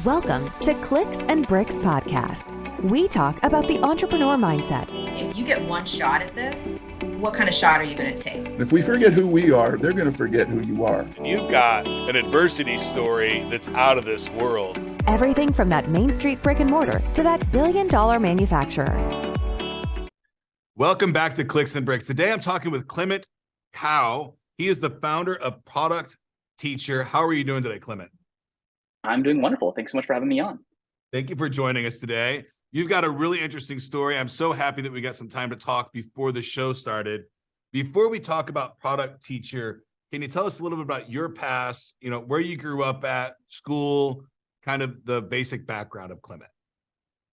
Welcome to Clicks and Bricks Podcast. We talk about the entrepreneur mindset. If you get one shot at this, what kind of shot are you going to take? If we forget who we are, they're going to forget who you are. You've got an adversity story that's out of this world. Everything from that Main Street brick and mortar to that billion-dollar manufacturer. Welcome back to Clicks and Bricks. Today I'm talking with Clement Kao. He is the founder of Product Teacher. How are you doing today, Clement? I'm doing wonderful. Thanks so much for having me on. Thank you for joining us today. You've got a really interesting story. I'm so happy that we got some time to talk before the show started. Before we talk about Product Teacher, can you tell us a little bit about your past, where you grew up at, school, kind of the basic background of Clement?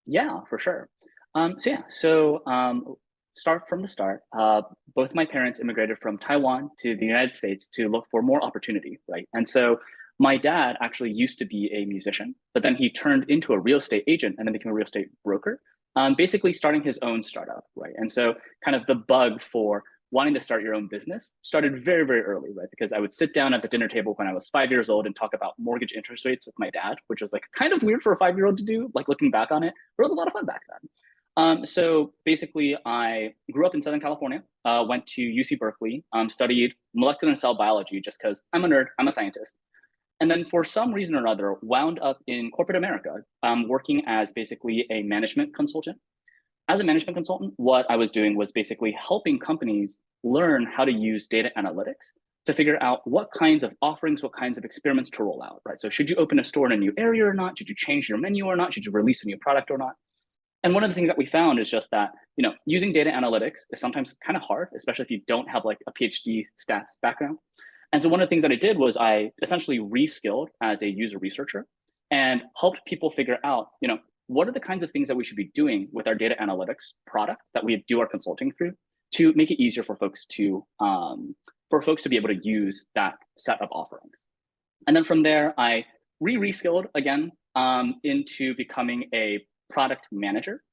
Yeah, for sure. Start from the start. Both my parents immigrated from Taiwan to the United States to look for more opportunity, right? And so my dad actually used to be a musician, but then he turned into a real estate agent and then became a real estate broker, basically starting his own startup, right? And so kind of the bug for wanting to start your own business started very, very early, right? Because I would sit down at the dinner table when I was 5 years old and talk about mortgage interest rates with my dad, which was like kind of weird for a 5-year-old to do, like looking back on it, but it was a lot of fun back then. So basically I grew up in Southern California, went to UC Berkeley, studied molecular and cell biology just because I'm a nerd, I'm a scientist. And then for some reason or other, wound up in corporate America, working as basically a management consultant. As a management consultant, what I was doing was basically helping companies learn how to use data analytics to figure out what kinds of offerings, what kinds of experiments to roll out, right? So should you open a store in a new area or not? Should you change your menu or not? Should you release a new product or not? And one of the things that we found is just that, using data analytics is sometimes kind of hard, especially if you don't have like a PhD stats background. And so one of the things that I did was I essentially reskilled as a user researcher and helped people figure out, what are the kinds of things that we should be doing with our data analytics product that we do our consulting through to make it easier for folks to be able to use that set of offerings. And then from there, I reskilled again into becoming a product manager,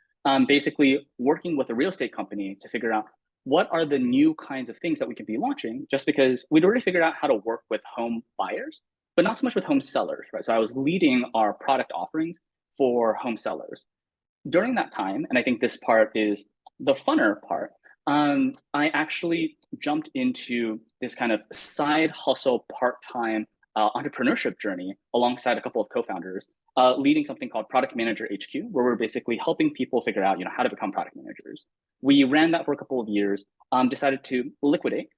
basically working with a real estate company to figure out what are the new kinds of things that we could be launching, just because we'd already figured out how to work with home buyers, but not so much with home sellers, right? So I was leading our product offerings for home sellers. During that time, and I think this part is the funner part, I actually jumped into this kind of side hustle part-time entrepreneurship journey alongside a couple of co-founders, leading something called Product Manager HQ, where we're basically helping people figure out, how to become product managers. We ran that for a couple of years, decided to liquidate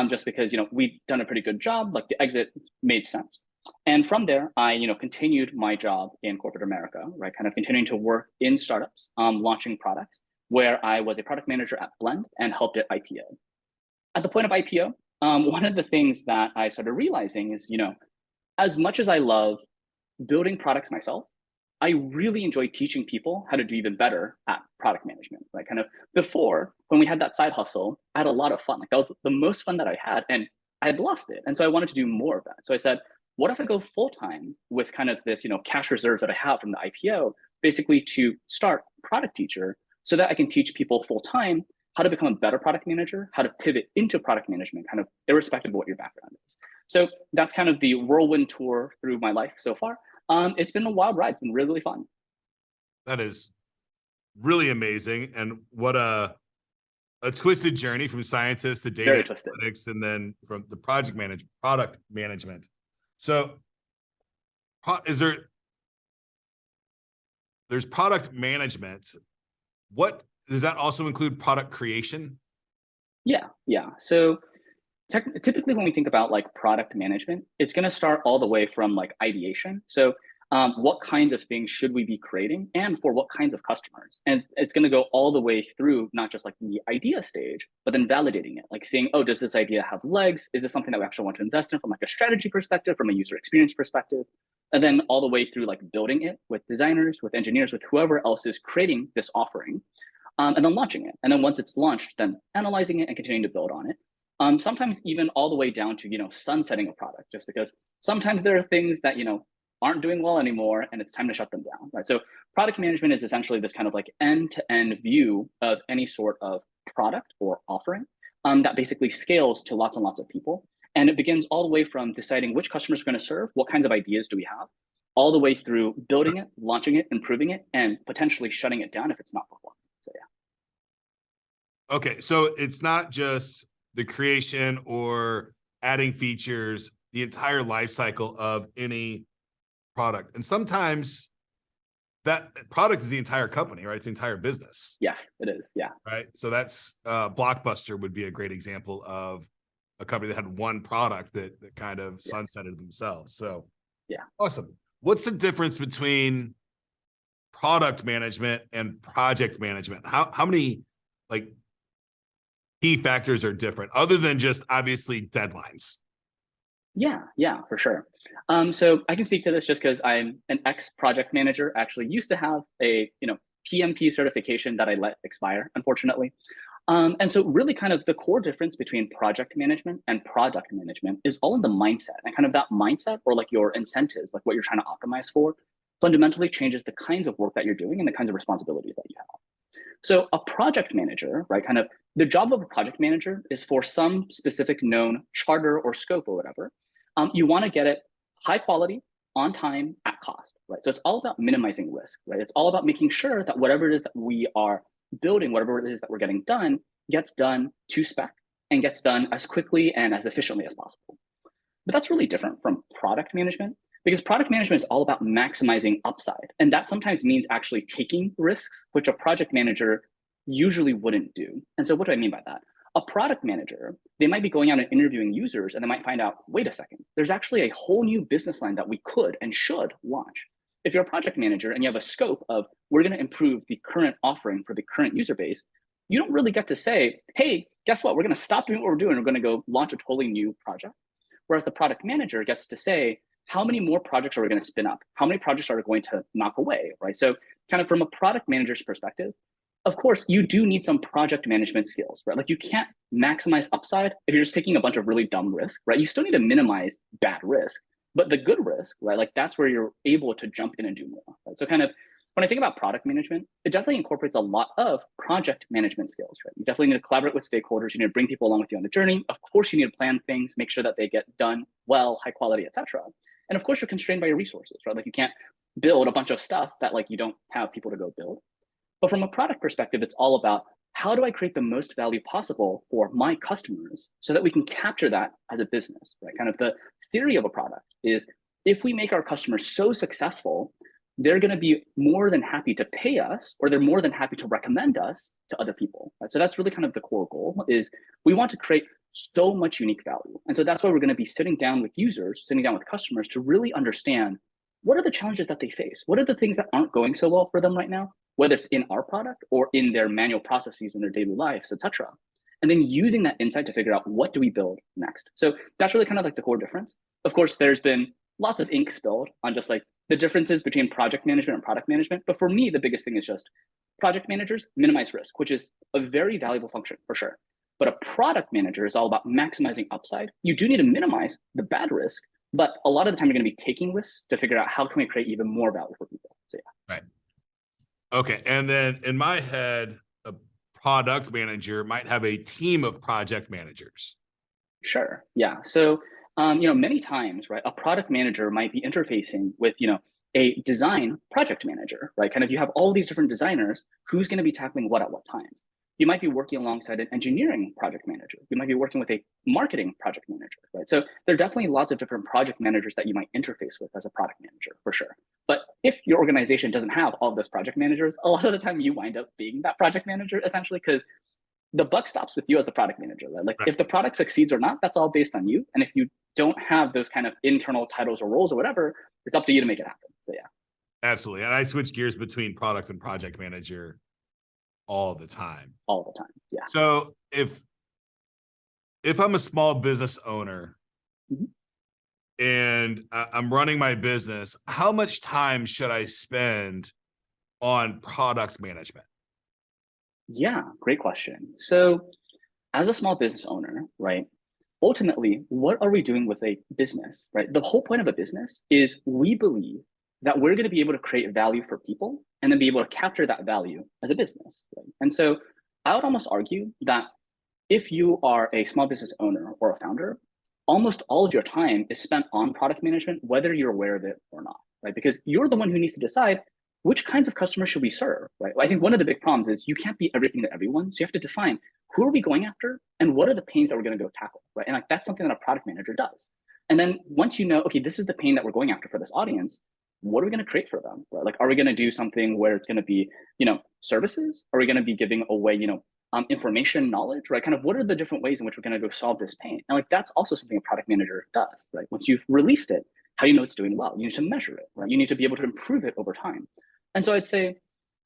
just because, we'd done a pretty good job, like the exit made sense. And from there, I, continued my job in corporate America, right? Kind of continuing to work in startups, launching products, where I was a product manager at Blend and helped it IPO. At the point of IPO, one of the things that I started realizing is, as much as I love building products myself, I really enjoy teaching people how to do even better at product management. Like kind of before, when we had that side hustle, I had a lot of fun. Like that was the most fun that I had, and I had lost it. And so I wanted to do more of that. So I said, what if I go full-time with kind of this, cash reserves that I have from the IPO, basically to start Product Teacher so that I can teach people full-time how to become a better product manager, how to pivot into product management, kind of irrespective of what your background is. So that's kind of the whirlwind tour through my life so far. It's been a wild ride. It's been really, really fun. That is really amazing. And what a twisted journey from scientist to data analytics, and then from the product management. So there's product management. What does that also include? Product creation? Yeah. So typically when we think about like product management, it's going to start all the way from like ideation. So what kinds of things should we be creating and for what kinds of customers? And it's going to go all the way through, not just like the idea stage, but then validating it, like seeing, does this idea have legs? Is this something that we actually want to invest in from like a strategy perspective, from a user experience perspective? And then all the way through like building it with designers, with engineers, with whoever else is creating this offering, and then launching it. And then once it's launched, then analyzing it and continuing to build on it. Sometimes even all the way down to, sunsetting a product, just because sometimes there are things that, aren't doing well anymore and it's time to shut them down, right? So product management is essentially this kind of like end-to-end view of any sort of product or offering that basically scales to lots and lots of people. And it begins all the way from deciding which customers we're going to serve, what kinds of ideas do we have, all the way through building it, launching it, improving it, and potentially shutting it down if it's not performing. So yeah. Okay, so it's not just the creation or adding features, the entire life cycle of any product. And sometimes that product is the entire company, right? It's the entire business. Yes, it is. Yeah. Right. So that's Blockbuster would be a great example of a company that had one product that kind of sunsetted themselves. So yeah. Awesome. What's the difference between product management and project management? How many like key factors are different other than just obviously deadlines? Yeah, for sure. So I can speak to this just because I'm an ex-project manager. Actually used to have a PMP certification that I let expire, unfortunately. And so really kind of the core difference between project management and product management is all in the mindset, and kind of that mindset, or like your incentives, like what you're trying to optimize for, fundamentally changes the kinds of work that you're doing and the kinds of responsibilities that you have. So a project manager, right, kind of the job of a project manager is for some specific known charter or scope or whatever. You want to get it high quality, on time, at cost, right? So it's all about minimizing risk, right? It's all about making sure that whatever it is that we are building, whatever it is that we're getting done, gets done to spec and gets done as quickly and as efficiently as possible. But that's really different from product management, because product management is all about maximizing upside. And that sometimes means actually taking risks, which a project manager usually wouldn't do. And so what do I mean by that? A product manager, they might be going out and interviewing users, and they might find out, wait a second, there's actually a whole new business line that we could and should launch. If you're a project manager and you have a scope of, we're going to improve the current offering for the current user base, you don't really get to say, hey, guess what? We're going to stop doing what we're doing. We're going to go launch a totally new project. Whereas the product manager gets to say, how many more projects are we going to spin up? How many projects are we going to knock away, right? So kind of from a product manager's perspective, of course, you do need some project management skills, right? Like you can't maximize upside if you're just taking a bunch of really dumb risk, right? You still need to minimize bad risk, but the good risk, right? Like that's where you're able to jump in and do more, right? So kind of when I think about product management, it definitely incorporates a lot of project management skills, right? You definitely need to collaborate with stakeholders. You need to bring people along with you on the journey. Of course, you need to plan things, make sure that they get done well, high quality, et cetera. And of course, you're constrained by your resources, right? Like you can't build a bunch of stuff that like you don't have people to go build. But from a product perspective, it's all about how do I create the most value possible for my customers so that we can capture that as a business, right? Kind of the theory of a product is if we make our customers so successful, they're going to be more than happy to pay us, or they're more than happy to recommend us to other people, right? So that's really kind of the core goal is we want to create so much unique value. And so that's why we're going to be sitting down with users, sitting down with customers to really understand what are the challenges that they face? What are the things that aren't going so well for them right now? Whether it's in our product or in their manual processes in their daily lives, et cetera. And then using that insight to figure out what do we build next. So that's really kind of like the core difference. Of course, there's been lots of ink spilled on just like the differences between project management and product management. But for me, the biggest thing is just project managers minimize risk, which is a very valuable function for sure. But a product manager is all about maximizing upside. You do need to minimize the bad risk, but a lot of the time you're going to be taking risks to figure out how can we create even more value for people. So yeah. Right. Okay. And then in my head, a product manager might have a team of project managers. Sure. Yeah. So, many times, right, a product manager might be interfacing with, a design project manager, right? Kind of you have all these different designers, who's going to be tackling what at what times. You might be working alongside an engineering project manager. You might be working with a marketing project manager, right? So there are definitely lots of different project managers that you might interface with as a product manager, for sure. But if your organization doesn't have all of those project managers, a lot of the time you wind up being that project manager, essentially, because the buck stops with you as the product manager, right? Like if the product succeeds or not, that's all based on you. And if you don't have those kind of internal titles or roles or whatever, it's up to you to make it happen. So yeah. Absolutely. And I switch gears between product and project manager all the time. All the time. Yeah. So if I'm a small business owner and I'm running my business, how much time should I spend on product management? Yeah, great question. So as a small business owner, right, ultimately, what are we doing with a business, right? The whole point of a business is we believe that we're going to be able to create value for people and then be able to capture that value as a business, right? And so I would almost argue that if you are a small business owner or a founder, almost all of your time is spent on product management, whether you're aware of it or not, right? Because you're the one who needs to decide which kinds of customers should we serve, right? I think one of the big problems is you can't be everything to everyone. So you have to define who are we going after and what are the pains that we're going to go tackle, right? And like that's something that a product manager does. And then once you know, okay, this is the pain that we're going after for this audience, what are we going to create for them? Right? Like, are we going to do something where it's going to be, services? Are we going to be giving away, information, knowledge, right? Kind of what are the different ways in which we're going to go solve this pain? And like, that's also something a product manager does, right? Once you've released it, how do you know it's doing well? You need to measure it, right? You need to be able to improve it over time. And so I'd say,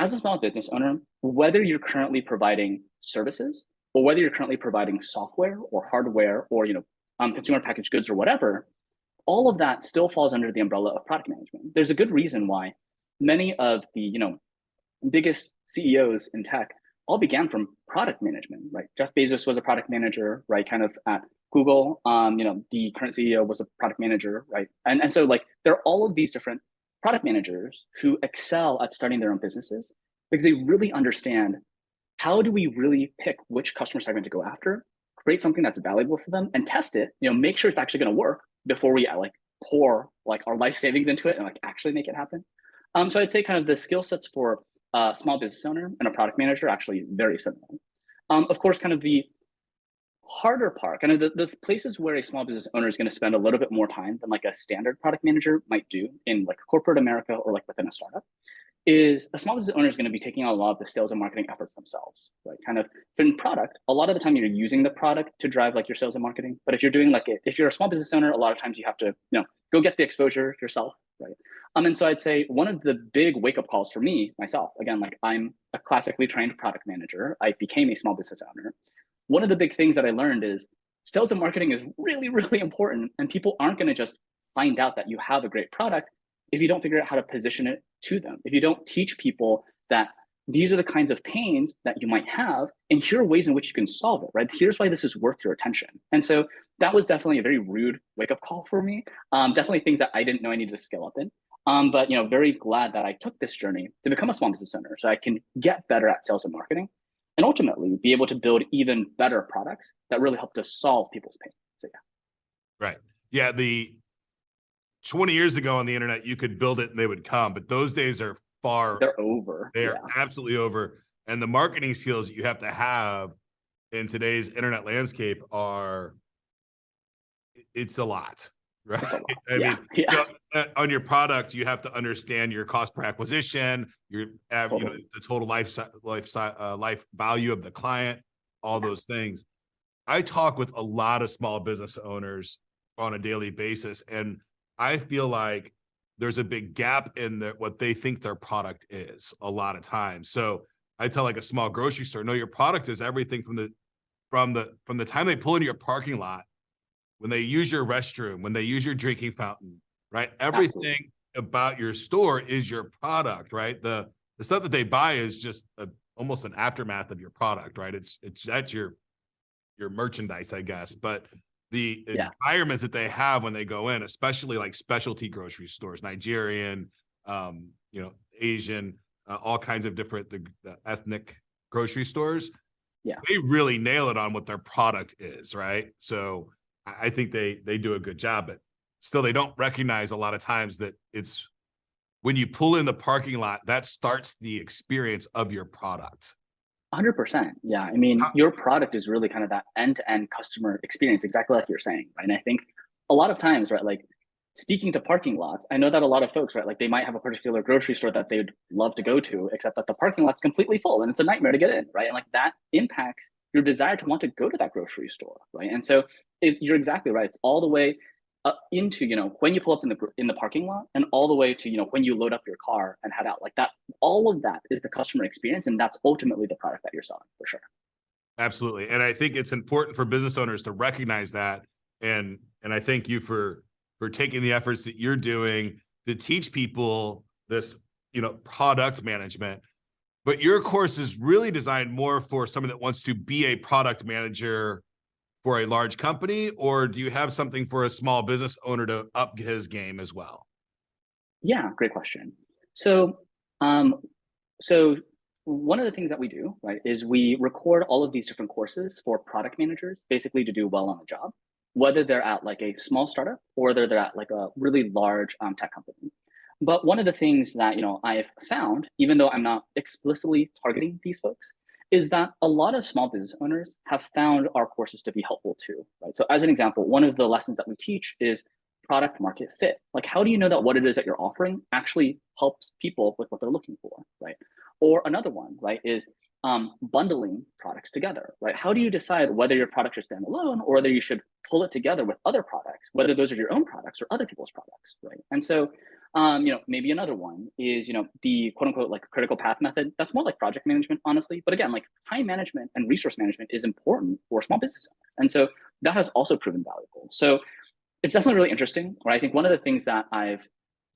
as a small business owner, whether you're currently providing services or whether you're currently providing software or hardware or, consumer packaged goods or whatever, all of that still falls under the umbrella of product management. There's a good reason why many of the, biggest CEOs in tech all began from product management, right? Jeff Bezos was a product manager, right? Kind of at Google, the current CEO was a product manager, right? And so like, there are all of these different product managers who excel at starting their own businesses because they really understand how do we really pick which customer segment to go after, create something that's valuable for them and test it, make sure it's actually going to work before we pour our life savings into it and actually make it happen. So I'd say kind of the skill sets for a small business owner and a product manager are actually very similar. Of course, kind of the harder part, kind of the places where a small business owner is going to spend a little bit more time than like a standard product manager might do in like corporate America or like within a startup, is a small business owner is going to be taking on a lot of the sales and marketing efforts themselves, right? Kind of in product, a lot of the time you're using the product to drive like your sales and marketing. But if you're doing if you're a small business owner, a lot of times you have to, go get the exposure yourself, right? And so I'd say one of the big wake up calls for me, myself, again, like I'm a classically trained product manager. I became a small business owner. One of the big things that I learned is sales and marketing is really, really important. And people aren't going to just find out that you have a great product if you don't figure out how to position it to them. If you don't teach people that these are the kinds of pains that you might have, and here are ways in which you can solve it, right? Here's why this is worth your attention. And so that was definitely a very rude wake-up call for me. Definitely things that I didn't know I needed to scale up in. But very glad that I took this journey to become a small business owner so I can get better at sales and marketing and ultimately be able to build even better products that really help to solve people's pain. So yeah. Right. Yeah. The 20 years ago on the internet, you could build it and they would come, but those days are they're over. They are absolutely over. And the marketing skills that you have to have in today's internet landscape it's a lot, right? I mean, so, on your product, you have to understand your cost per acquisition, your the total life value of the client, all those things. I talk with a lot of small business owners on a daily basis, and I feel like there's a big gap in what they think their product is a lot of times. So I tell like a small grocery store, no, your product is everything from the time they pull into your parking lot, when they use your restroom, when they use your drinking fountain, right? Everything Absolutely. About your store is your product, right? The stuff that they buy is just almost an aftermath of your product, right? That's your merchandise, I guess. But the environment that they have when they go in, especially like specialty grocery stores, Nigerian, Asian, all kinds of different the ethnic grocery stores, they really nail it on what their product is, right? So I think they do a good job, but still they don't recognize a lot of times that it's when you pull in the parking lot, that starts the experience of your product. 100%. Yeah. I mean, your product is really kind of that end-to-end customer experience, exactly like you're saying, right? And I think a lot of times, right, like speaking to parking lots, I know that a lot of folks, right, like they might have a particular grocery store that they'd love to go to, except that the parking lot's completely full and it's a nightmare to get in, right? And like that impacts your desire to want to go to that grocery store, right? And so you're exactly right. It's all the way into, when you pull up in the parking lot and all the way to, when you load up your car and head out, like that, all of that is the customer experience. And that's ultimately the product that you're selling, for sure. Absolutely. And I think it's important for business owners to recognize that. And I thank you for taking the efforts that you're doing to teach people this, product management. But your course is really designed more for someone that wants to be a product manager for a large company, or do you have something for a small business owner to up his game as well? Yeah, great question. So one of the things that we do, right, is we record all of these different courses for product managers, basically to do well on the job, whether they're at like a small startup or whether they're at like a really large tech company. But one of the things that, I've found, even though I'm not explicitly targeting these folks, is that a lot of small business owners have found our courses to be helpful too, right? So as an example, one of the lessons that we teach is product market fit. Like, how do you know that what it is that you're offering actually helps people with what they're looking for, right? Or another one, right, is bundling products together, right? How do you decide whether your product should stand alone or whether you should pull it together with other products, whether those are your own products or other people's products, right? And so, maybe another one is, the quote unquote like critical path method. That's more like project management, honestly. But again, like time management and resource management is important for small business owners. And so that has also proven valuable. So it's definitely really interesting, right? I think one of the things that I've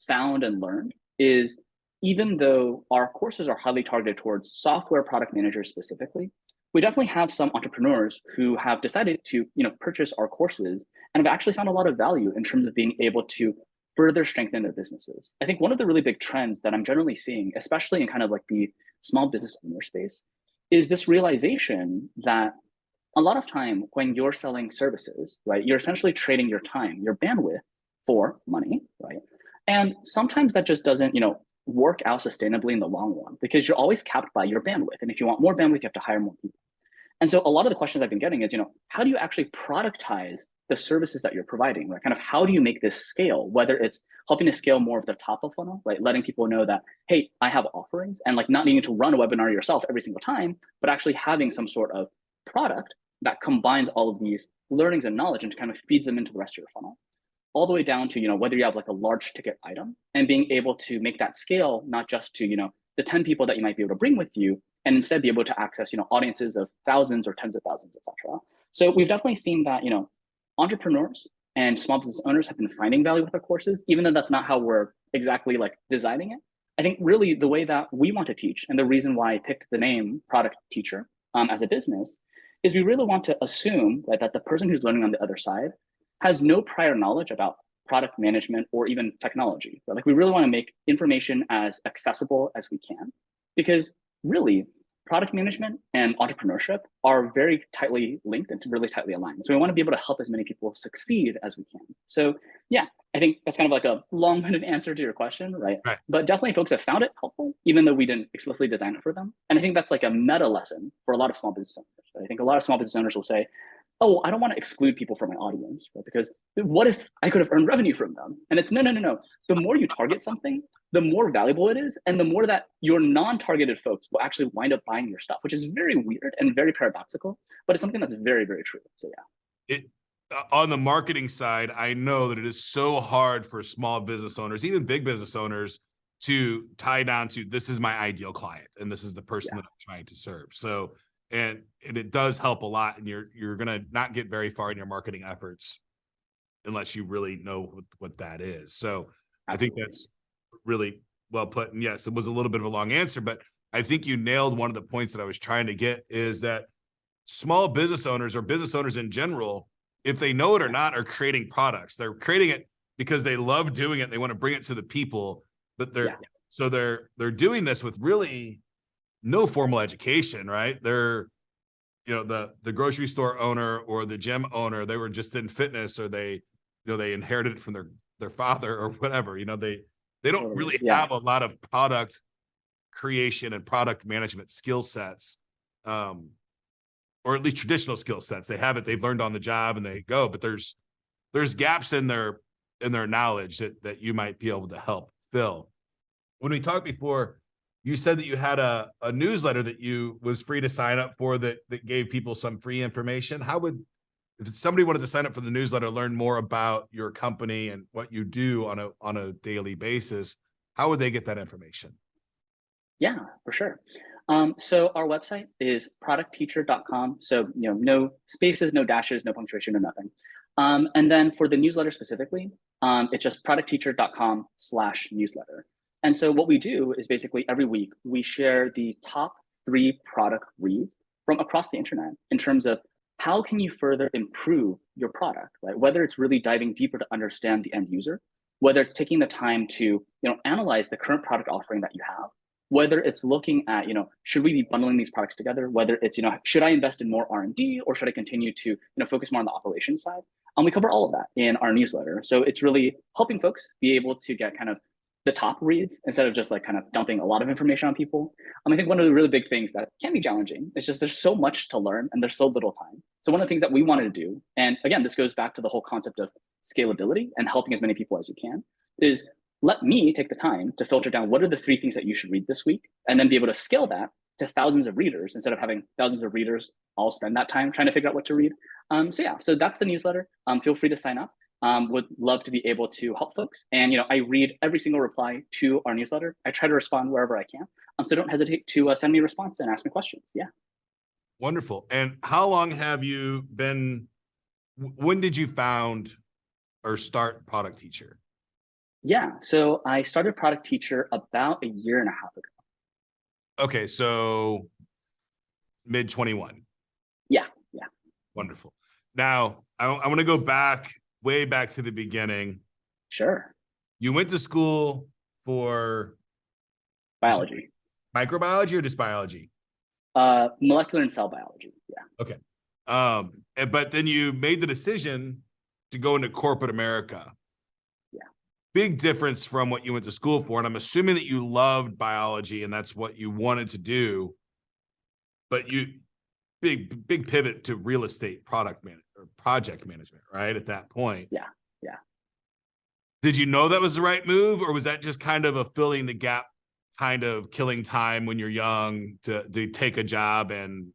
found and learned is even though our courses are highly targeted towards software product managers specifically, we definitely have some entrepreneurs who have decided to, purchase our courses and have actually found a lot of value in terms of being able to further strengthen their businesses. I think one of the really big trends that I'm generally seeing, especially in kind of like the small business owner space, is this realization that a lot of time when you're selling services, right, you're essentially trading your time, your bandwidth for money, right? And sometimes that just doesn't, work out sustainably in the long run because you're always capped by your bandwidth. And if you want more bandwidth, you have to hire more people. And so a lot of the questions I've been getting is, how do you actually productize the services that you're providing, right? Kind of how do you make this scale, whether it's helping to scale more of the top of funnel, right? Letting people know that, hey, I have offerings, and like not needing to run a webinar yourself every single time, but actually having some sort of product that combines all of these learnings and knowledge and kind of feeds them into the rest of your funnel, all the way down to, whether you have like a large ticket item and being able to make that scale, not just to, the 10 people that you might be able to bring with you, and instead be able to access, audiences of thousands or tens of thousands, et cetera. So we've definitely seen that, entrepreneurs and small business owners have been finding value with our courses, even though that's not how we're exactly like designing it. I think really the way that we want to teach, and the reason why I picked the name product teacher as a business, is we really want to assume that the person who's learning on the other side has no prior knowledge about product management or even technology. But like we really want to make information as accessible as we can, because really product management and entrepreneurship are very tightly linked and really tightly aligned. So we want to be able to help as many people succeed as we can. So yeah, I think that's kind of like a long-winded answer to your question, right? But definitely folks have found it helpful, even though we didn't explicitly design it for them. And I think that's like a meta lesson for a lot of small business owners. Right? I think a lot of small business owners will say, oh, I don't want to exclude people from my audience, right? Because what if I could have earned revenue from them? And it's no. The more you target something, the more valuable it is, and the more that your non-targeted folks will actually wind up buying your stuff, which is very weird and very paradoxical, but it's something that's very, very true. So yeah. On the marketing side, I know that it is so hard for small business owners, even big business owners, to tie down to this is my ideal client and this is the person that I'm trying to serve. So and it does help a lot, and you're gonna not get very far in your marketing efforts unless you really know what that is. So absolutely. I think that's really well put. And yes, it was a little bit of a long answer, but I think you nailed one of the points that I was trying to get, is that small business owners or business owners in general, if they know it or not, are creating products. They're creating it because they love doing it. They want to bring it to the people, but they're doing this with really no formal education, right? They're, the grocery store owner or the gym owner, they were just in fitness, or they inherited it from their father or whatever. They don't really have a lot of product creation and product management skill sets, or at least traditional skill sets. They have it, they've learned on the job and they go, but there's gaps in their knowledge that you might be able to help fill. When we talked before, you said that you had a newsletter that you was free to sign up for that gave people some free information. If somebody wanted to sign up for the newsletter, learn more about your company and what you do on a daily basis, how would they get that information? Yeah, for sure. So our website is productteacher.com. So, no spaces, no dashes, no punctuation, no nothing. And then for the newsletter specifically, it's just productteacher.com/newsletter. And so what we do is basically every week we share the top 3 product reads from across the internet in terms of how can you further improve your product, right? Whether it's really diving deeper to understand the end user, whether it's taking the time to analyze the current product offering that you have, whether it's looking at, should we be bundling these products together? Whether it's, should I invest in more R&D or should I continue to, focus more on the operations side? We cover all of that in our newsletter. So it's really helping folks be able to get kind of the top reads instead of just like kind of dumping a lot of information on people. I think one of the really big things that can be challenging is just there's so much to learn and there's so little time. So one of the things that we wanted to do, and again, this goes back to the whole concept of scalability and helping as many people as you can, is let me take the time to filter down what are the 3 things that you should read this week, and then be able to scale that to thousands of readers instead of having thousands of readers all spend that time trying to figure out what to read. So that's the newsletter. Feel free to sign up. Would love to be able to help folks. And, I read every single reply to our newsletter. I try to respond wherever I can. So don't hesitate to send me a response and ask me questions. Yeah. Wonderful. And how long have you been, when did you found or start Product Teacher? Yeah. So I started Product Teacher about a year and a half ago. Okay. So mid 21. Yeah. Wonderful. Now I want to go way back to the beginning. Sure. You went to school for biology, microbiology, or just biology? Molecular and cell biology. Yeah. Okay. But then you made the decision to go into corporate America. Yeah. Big difference from what you went to school for. And I'm assuming that you loved biology and that's what you wanted to do, but big pivot to real estate project management, right? At that point. Yeah. Did you know that was the right move, or was that just kind of a filling the gap, kind of killing time when you're young to take a job and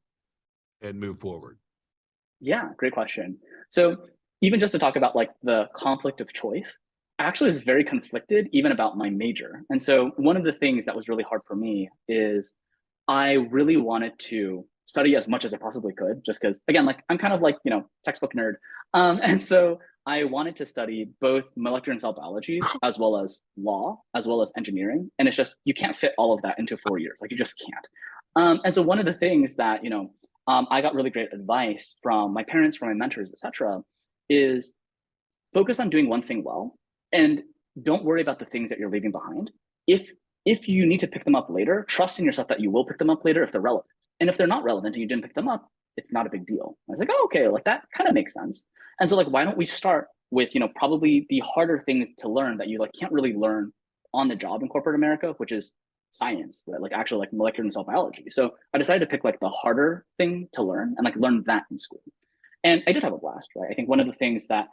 move forward? Yeah, great question. So even just to talk about like the conflict of choice, I actually was very conflicted even about my major. And so one of the things that was really hard for me is I really wanted to study as much as I possibly could, just because, again, like I'm kind of like, textbook nerd. And so I wanted to study both molecular and cell biology, as well as law, as well as engineering. And it's just, you can't fit all of that into 4 years. Like you just can't. And so one of the things that, I got really great advice from my parents, from my mentors, et cetera, is focus on doing one thing well and don't worry about the things that you're leaving behind. If you need to pick them up later, trust in yourself that you will pick them up later if they're relevant. And if they're not relevant and you didn't pick them up, it's not a big deal. I was like, oh, okay, like that kind of makes sense. And so like, why don't we start with, probably the harder things to learn that you like can't really learn on the job in corporate America, which is science, right? Like actually like molecular and cell biology. So I decided to pick like the harder thing to learn and like learn that in school. And I did have a blast, right? I think one of the things that,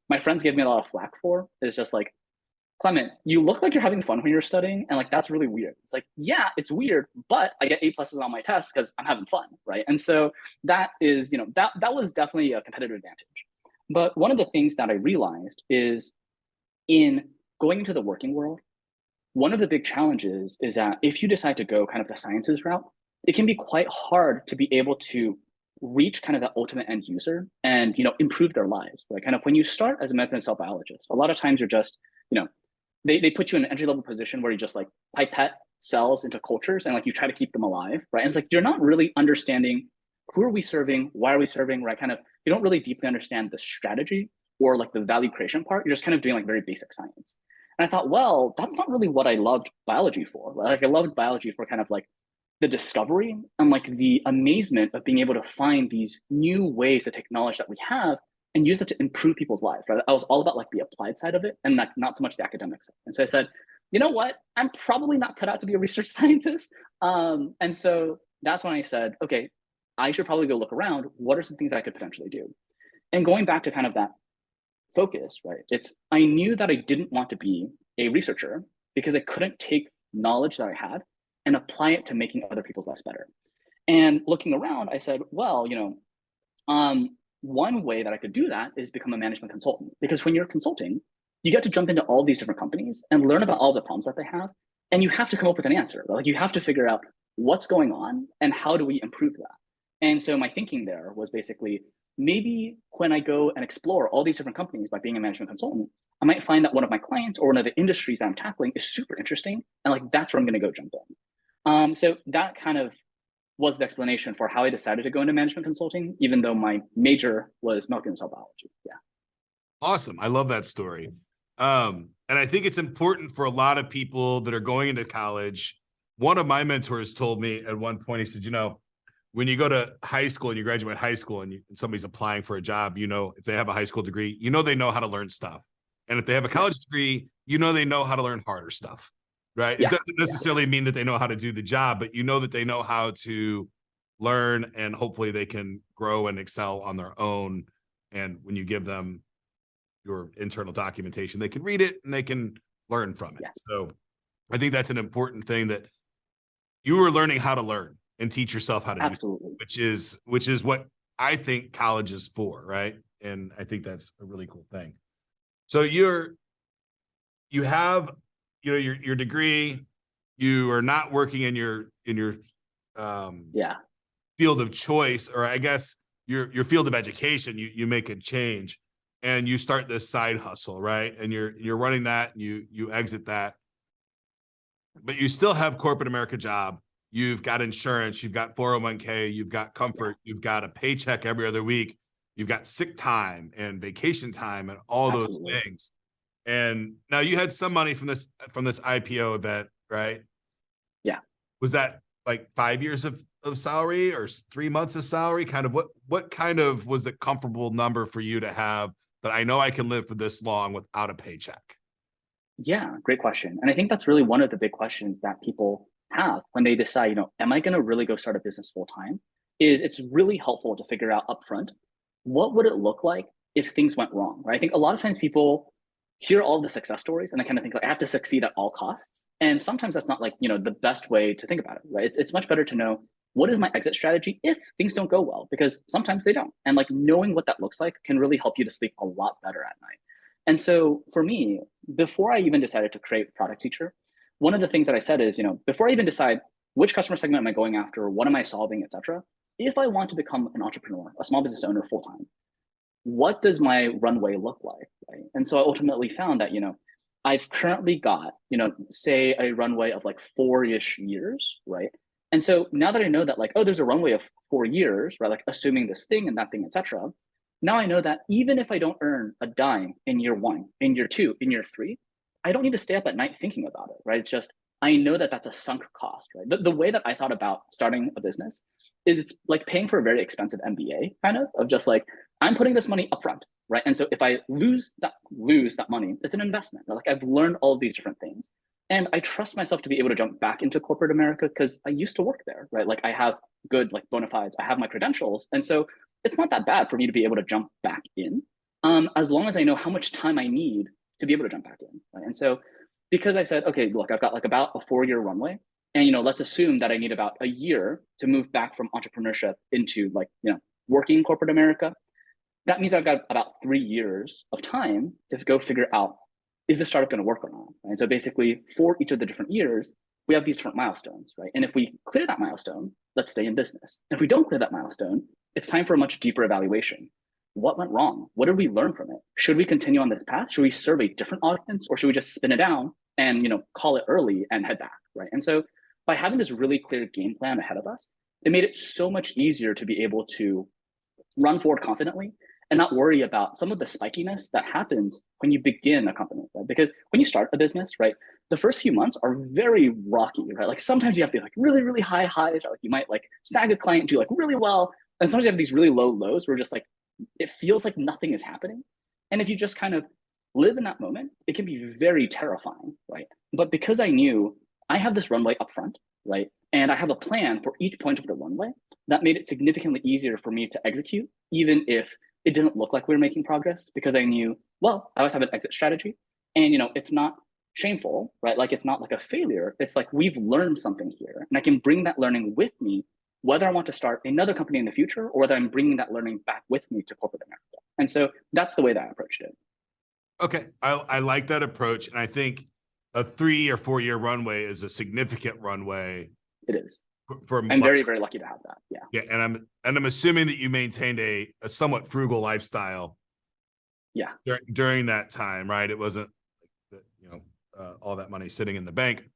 my friends gave me a lot of flack for is just like, Clement, you look like you're having fun when you're studying, and like that's really weird. It's like, yeah, it's weird, but I get A+ on my tests because I'm having fun, right? And so that is, that was definitely a competitive advantage. But one of the things that I realized is in going into the working world, one of the big challenges is that if you decide to go kind of the sciences route, it can be quite hard to be able to reach kind of the ultimate end user and, improve their lives, right? Kind of when you start as a molecular cell biologist, a lot of times you're just, they put you in an entry-level position where you just like pipette cells into cultures and like you try to keep them alive, right? And it's like, you're not really understanding who are we serving, why are we serving, right? Kind of, you don't really deeply understand the strategy or like the value creation part. You're just kind of doing like very basic science. And I thought, well, that's not really what I loved biology for. Right? Like I loved biology for kind of like the discovery and like the amazement of being able to find these new ways to take knowledge that we have and use it to improve people's lives, right? I was all about like the applied side of it and like not so much the academic side. And so I said, you know what? I'm probably not cut out to be a research scientist. And so that's when I said, okay, I should probably go look around. What are some things I could potentially do? And going back to kind of that focus, right? I knew that I didn't want to be a researcher because I couldn't take knowledge that I had and apply it to making other people's lives better. And looking around, I said, well, one way that I could do that is become a management consultant, because when you're consulting, you get to jump into all these different companies and learn about all the problems that they have. And you have to come up with an answer. Like you have to figure out what's going on and how do we improve that? And so my thinking there was basically, maybe when I go and explore all these different companies by being a management consultant, I might find that one of my clients or one of the industries that I'm tackling is super interesting. And like, that's where I'm going to go jump in. So that kind of was the explanation for how I decided to go into management consulting, even though my major was molecular and cell biology. Yeah. Awesome. I love that story. And I think it's important for a lot of people that are going into college. One of my mentors told me at one point, he said, when you go to high school and you graduate high school and somebody's applying for a job, if they have a high school degree, they know how to learn stuff. And if they have a college degree, you know they know how to learn harder stuff, right? Yeah. It doesn't necessarily mean that they know how to do the job, but you know that they know how to learn, and hopefully they can grow and excel on their own. And when you give them your internal documentation, they can read it and they can learn from it. Yeah. So I think that's an important thing, that you are learning how to learn and teach yourself how to Absolutely. do, which is what I think college is for, right? And I think that's a really cool thing. So you have, your degree, you are not working in your field of choice, or I guess your field of education. You make a change and you start this side hustle, right? And you're running that, and you exit that, but you still have corporate America job. You've got insurance, you've got 401k, you've got comfort, you've got a paycheck every other week, you've got sick time and vacation time and all those things. And now you had some money from this IPO event, right? Yeah. Was that like 5 years of salary or 3 months of salary? Kind of what kind of was a comfortable number for you to have that I know I can live for this long without a paycheck? Yeah, great question. And I think that's really one of the big questions that people have when they decide, am I going to really go start a business full time? Is it's really helpful to figure out upfront, what would it look like if things went wrong, right? I think a lot of times people hear all the success stories and they kind of think like, I have to succeed at all costs. And sometimes that's not like, the best way to think about it, right? It's much better to know, what is my exit strategy if things don't go well? Because sometimes they don't. And like knowing what that looks like can really help you to sleep a lot better at night. And so for me, before I even decided to create Product Teacher, one of the things that I said is, before I even decide which customer segment am I going after, what am I solving, et cetera, if I want to become an entrepreneur, a small business owner full time, what does my runway look like, right? And so I ultimately found that, I've currently got, say a runway of like 4-ish years, right? And so now that I know that like, oh, there's a runway of 4 years, right? Like assuming this thing and that thing, et cetera. Now I know that even if I don't earn a dime in year 1, in year 2, in year 3, I don't need to stay up at night thinking about it, right? It's just, I know that that's a sunk cost, right? The way that I thought about starting a business is it's like paying for a very expensive MBA, kind of just like, I'm putting this money upfront, right? And so if I lose that money, it's an investment. Right? Like I've learned all of these different things. And I trust myself to be able to jump back into corporate America because I used to work there, right? Like I have good like bona fides, I have my credentials. And so it's not that bad for me to be able to jump back in, as long as I know how much time I need to be able to jump back in, right? And so because I said, okay, look, I've got like about a 4-year runway, and let's assume that I need about a year to move back from entrepreneurship into like, working in corporate America. That means I've got about 3 years of time to go figure out, is this startup going to work or not? And so basically for each of the different years, we have these different milestones, right? And if we clear that milestone, let's stay in business. And if we don't clear that milestone, it's time for a much deeper evaluation. What went wrong? What did we learn from it? Should we continue on this path? Should we serve a different audience, or should we just spin it down and call it early and head back, right? And so by having this really clear game plan ahead of us, it made it so much easier to be able to run forward confidently and not worry about some of the spikiness that happens when you begin a company, right? Because when you start a business, right, the first few months are very rocky, right? Like sometimes you have to like really, really high highs, or like you might like snag a client, do like really well. And sometimes you have these really low lows where just like, it feels like nothing is happening. And if you just kind of live in that moment, it can be very terrifying, right? But because I knew I have this runway up front, right? And I have a plan for each point of the runway, that made it significantly easier for me to execute, even if it didn't look like we were making progress, because I knew, well, I always have an exit strategy. And it's not shameful, right? Like it's not like a failure. It's like we've learned something here, and I can bring that learning with me, whether I want to start another company in the future or whether I'm bringing that learning back with me to corporate America. And so that's the way that I approached it. Okay, I like that approach, and I think a 3 or 4 year runway is a significant runway. It is. I'm very, very lucky to have that. Yeah. Yeah, and I'm assuming that you maintained a somewhat frugal lifestyle. Yeah. During that time, right? It wasn't all that money sitting in the bank.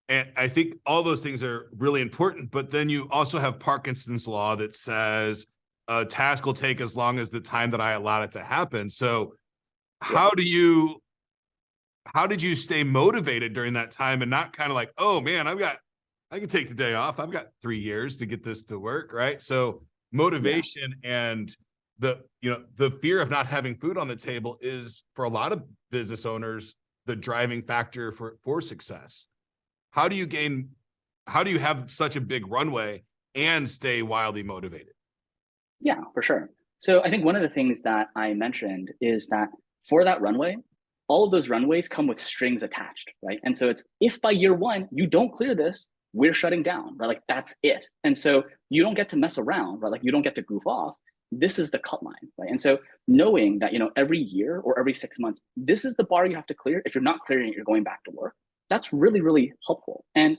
And I think all those things are really important, but then you also have Parkinson's law that says a task will take as long as the time that I allowed it to happen. So how did you stay motivated during that time and not kind of like, oh man, I can take the day off. I've got 3 years to get this to work, right? So motivation and the fear of not having food on the table is, for a lot of business owners the driving factor for success. How do you have such a big runway and stay wildly motivated? Yeah, for sure. So I think one of the things that I mentioned is that for that runway, all of those runways come with strings attached, right? And so it's, if by year one you don't clear this, we're shutting down, right? Like that's it. And so you don't get to mess around, right? Like you don't get to goof off. This is the cut line, right? And so knowing that, every year or every 6 months, this is the bar you have to clear. If you're not clearing it, you're going back to work. That's really, really helpful. And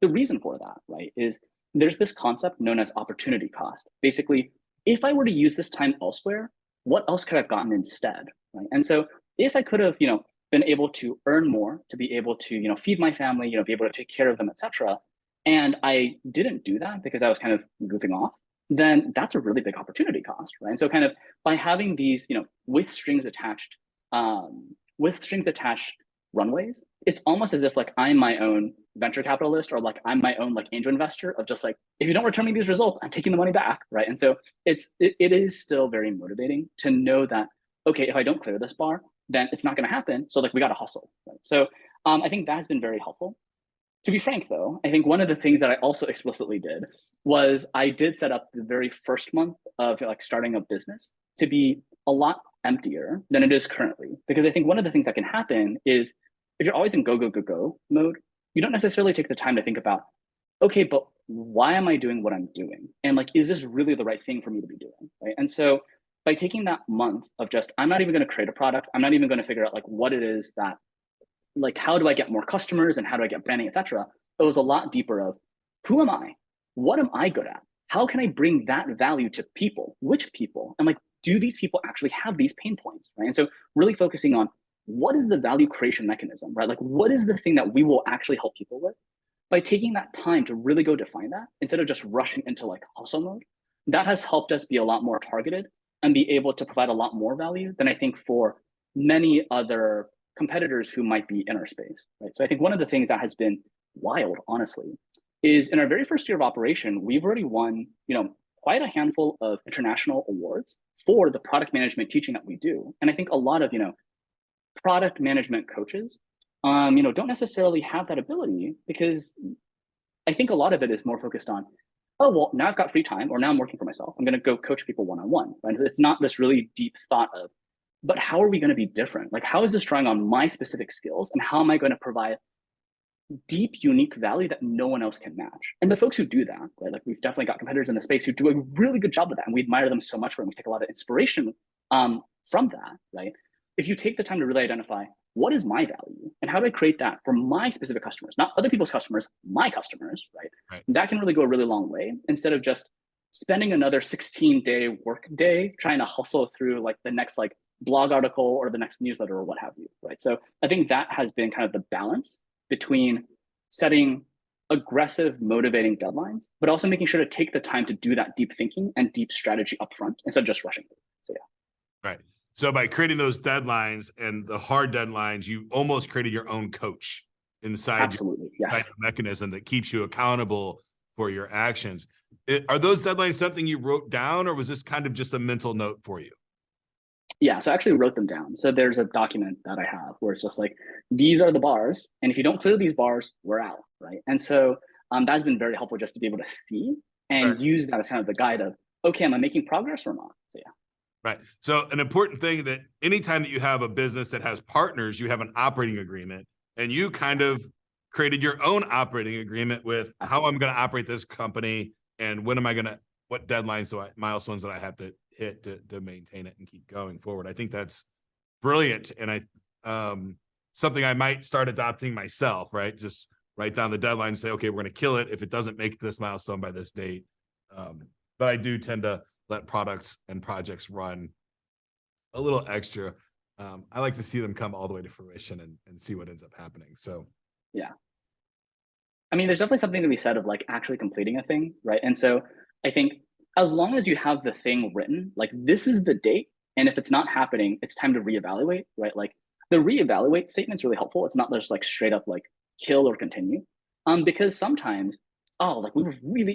the reason for that, right, is there's this concept known as opportunity cost. Basically, if I were to use this time elsewhere, what else could I have gotten instead, right? And so if I could have, been able to earn more, to be able to, feed my family, be able to take care of them, etc., and I didn't do that because I was kind of goofing off, then that's a really big opportunity cost, right? And so kind of by having these, with strings attached runways, it's almost as if like I'm my own venture capitalist, or like I'm my own like angel investor of just like, if you don't return me these results, I'm taking the money back, right? And so it is still very motivating to know that, okay, if I don't clear this bar, then it's not going to happen. So like we got to hustle, right? So I think that has been very helpful. To be frank, though, I think one of the things that I also explicitly did was I did set up the very first month of like starting a business to be a lot emptier than it is currently. Because I think one of the things that can happen is if you're always in go, go, go, go mode, you don't necessarily take the time to think about, okay, but why am I doing what I'm doing? And like, is this really the right thing for me to be doing, right? And so by taking that month of just, I'm not even going to create a product, I'm not even going to figure out like what it is that, like, how do I get more customers and how do I get branding, etc. It was a lot deeper of who am I? What am I good at? How can I bring that value to people? Which people? And like, do these people actually have these pain points, right? And so really focusing on what is the value creation mechanism, right? Like, what is the thing that we will actually help people with? By taking that time to really go define that, instead of just rushing into like hustle mode, that has helped us be a lot more targeted and be able to provide a lot more value than I think for many other competitors who might be in our space, right? So I think one of the things that has been wild, honestly, is in our very first year of operation, we've already won, quite a handful of international awards for the product management teaching that we do. And I think a lot of, product management coaches, don't necessarily have that ability, because I think a lot of it is more focused on, oh, well, now I've got free time, or now I'm working for myself, I'm going to go coach people one-on-one, right? It's not this really deep thought of, but how are we going to be different? Like, how is this drawing on my specific skills, and how am I going to provide deep, unique value that no one else can match? And the folks who do that, right? Like, we've definitely got competitors in the space who do a really good job of that, and we admire them so much for it. We take a lot of inspiration from that, right? If you take the time to really identify what is my value and how do I create that for my specific customers, not other people's customers, my customers, right? That can really go a really long way, instead of just spending another 16-day work day trying to hustle through like the next like blog article or the next newsletter or what have you, right? So I think that has been kind of the balance between setting aggressive, motivating deadlines, but also making sure to take the time to do that deep thinking and deep strategy upfront instead of just rushing through. So yeah. Right. So by creating those deadlines and the hard deadlines, you almost created your own coach inside your mechanism that keeps you accountable for your actions. Are those deadlines something you wrote down, or was this kind of just a mental note for you? Yeah, so I actually wrote them down. So there's a document that I have where it's just like, these are the bars, and if you don't clear these bars, we're out, right? And so that's been very helpful just to be able to see and use that as kind of the guide of, okay, am I making progress or not? So yeah. Right. So an important thing that anytime that you have a business that has partners, you have an operating agreement, and you kind of created your own operating agreement with how I'm going to operate this company and what deadlines milestones that I have to hit to maintain it and keep going forward. I think that's brilliant. And something I might start adopting myself, right? Just write down the deadline and say, okay, we're going to kill it if it doesn't make this milestone by this date. But I do tend to let products and projects run a little extra. I like to see them come all the way to fruition and see what ends up happening. So, yeah. I mean, there's definitely something to be said of like actually completing a thing, right? And so I think as long as you have the thing written, like this is the date, and if it's not happening, it's time to reevaluate, right? Like the reevaluate statement's really helpful. It's not just like straight up like kill or continue, because sometimes, like we were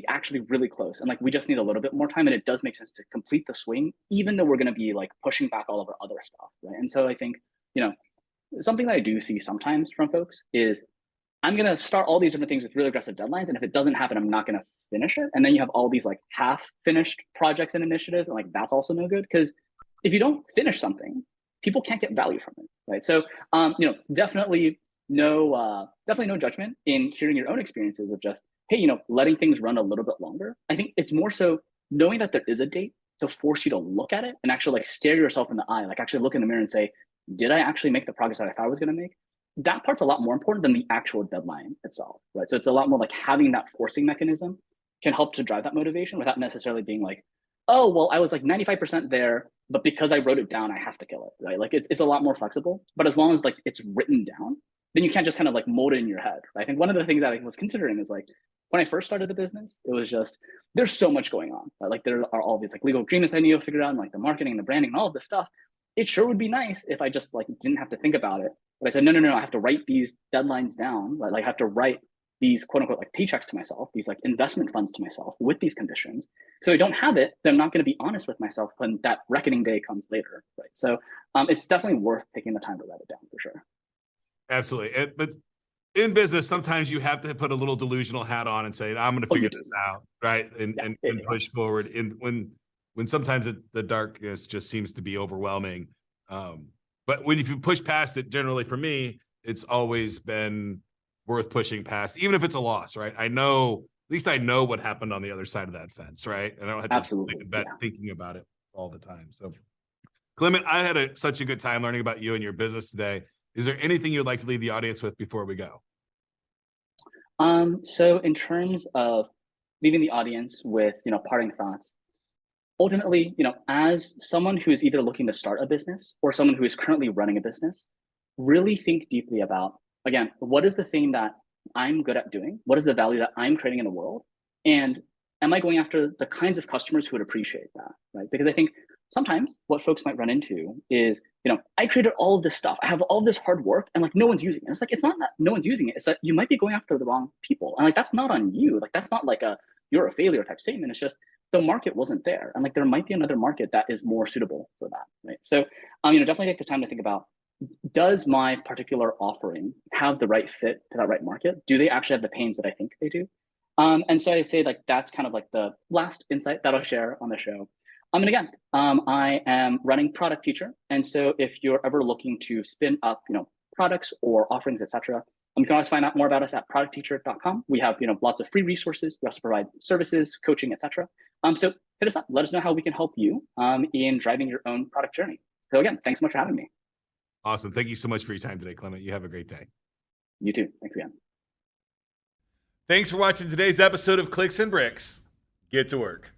actually really close, and like we just need a little bit more time, and it does make sense to complete the swing, even though we're going to be like pushing back all of our other stuff, right? And so I think, something that I do see sometimes from folks is I'm going to start all these different things with really aggressive deadlines. And if it doesn't happen, I'm not going to finish it. And then you have all these like half finished projects and initiatives. And like, that's also no good, because if you don't finish something, people can't get value from it. Right. So, definitely no judgment in hearing your own experiences of just, hey, letting things run a little bit longer. I think it's more so knowing that there is a date to force you to look at it and actually like stare yourself in the eye, like actually look in the mirror and say, did I actually make the progress that I thought I was going to make? That part's a lot more important than the actual deadline itself, right? So it's a lot more like having that forcing mechanism can help to drive that motivation without necessarily being like, oh, well, I was like 95% there, but because I wrote it down, I have to kill it, right? Like it's a lot more flexible, but as long as like it's written down, then you can't just kind of like mold it in your head, right? I think one of the things that I was considering is like, when I first started the business, it was just, there's so much going on, right? Like there are all these like legal agreements I need to figure out, and like the marketing and the branding and all of this stuff. It sure would be nice if I just like didn't have to think about it. But I said, no, I have to write these deadlines down. Like I have to write these quote unquote like paychecks to myself, these like investment funds to myself with these conditions. So I don't have it, then I'm not going to be honest with myself when that reckoning day comes later, right? So it's definitely worth taking the time to write it down for sure. Absolutely. But in business, sometimes you have to put a little delusional hat on and say, I'm going to figure this out, right? And push forward. And when sometimes the darkness just seems to be overwhelming. But if you push past it, generally for me, it's always been worth pushing past, even if it's a loss, right? At least I know what happened on the other side of that fence, right? And I don't have to thinking about it all the time. So Clement, I had such a good time learning about you and your business today. Is there anything you'd like to leave the audience with before we go? So in terms of leaving the audience with, parting thoughts, ultimately, as someone who is either looking to start a business or someone who is currently running a business, really think deeply about, again, what is the thing that I'm good at doing? What is the value that I'm creating in the world? And am I going after the kinds of customers who would appreciate that, right? Because I think sometimes what folks might run into is, I created all of this stuff. I have all of this hard work and like no one's using it. It's like, it's not that no one's using it. It's that you might be going after the wrong people. And like, that's not on you. Like, that's not like you're a failure type statement. It's just the market wasn't there. And like, there might be another market that is more suitable for that, right? So, definitely take the time to think about, does my particular offering have the right fit to that right market? Do they actually have the pains that I think they do? And so I say like, that's kind of like the last insight that I'll share on the show. And again, I am running Product Teacher. And so if you're ever looking to spin up, products or offerings, etc., you can always find out more about us at productteacher.com. We have, lots of free resources. We also provide services, coaching, etc. So hit us up. Let us know how we can help you in driving your own product journey. So again, thanks so much for having me. Awesome. Thank you so much for your time today, Clement. You have a great day. You too. Thanks again. Thanks for watching today's episode of Clicks and Bricks. Get to work.